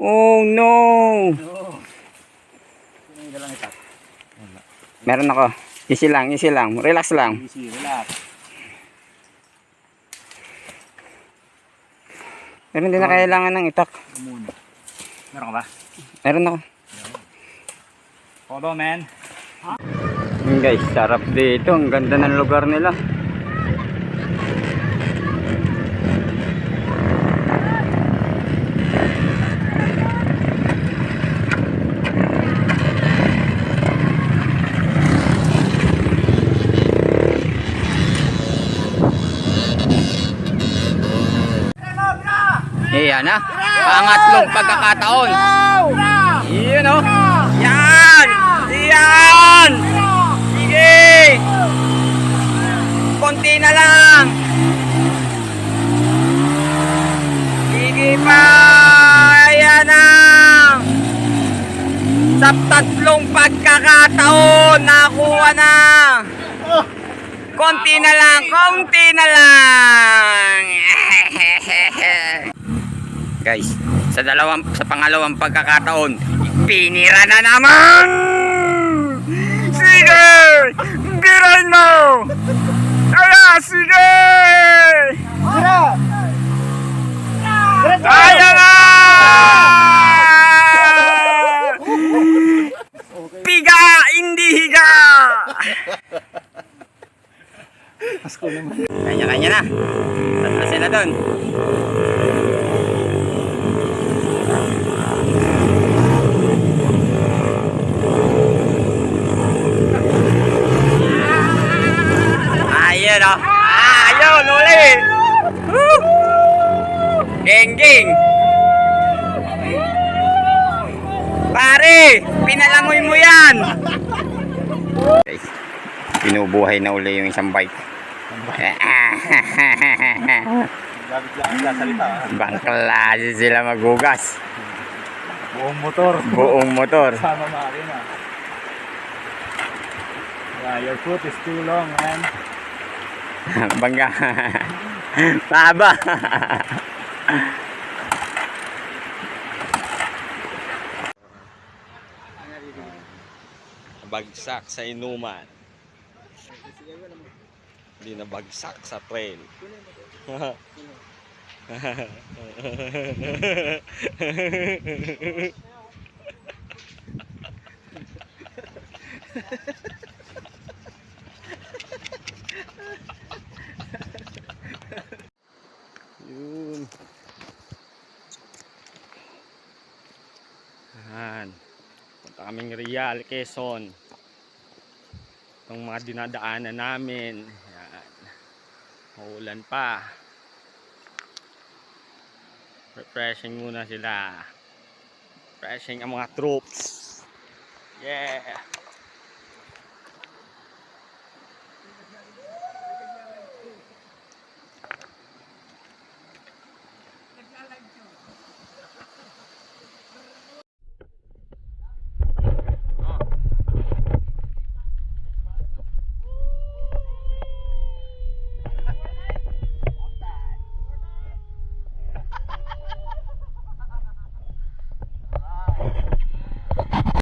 Oh no! Meron ako. Easy lang, easy lang. Relax lang. Easy, relax. Pero hindi na kailangan ng itak. Muna. Meron ka ba? Meron ako. Photo, man. Guys, sarap dito. Ang ganda ng lugar nila. Yan na. Pangatlong pagkakataon. Yan o. Yan. Yan. Sige. Konti na lang. Sige pa. Yan na. Sa tatlong pagkakataon nakuha na. Konti na lang. Konti na lang. Guys, sa pangalawang pagkakataon, pinira na naman! Sige! Birahin mo! Kaya, sige! Tira! Kaya nga! Piga, hindi higa! Kanya-kanya na. Tatlo sila doon. Ayun o. Ayun, uli. Geng-geng. Pare, pinalangoy mo yan. Guys, pinubuhay na uli yung isang bike. Bangklase sila maghugas. Buong motor. Buong motor. Sama makina. Yeah, your foot is too long, man. Bangga. Mahaba. Bagsak sa inuman. Hindi na bagsak sa trail. Yun. Ayan. Punta kaming Real, Quezon. Itong mga dinadaanan namin. Ayan. Maulan pa. Refreshing muna sila. Refreshing ang mga troops. Yeah.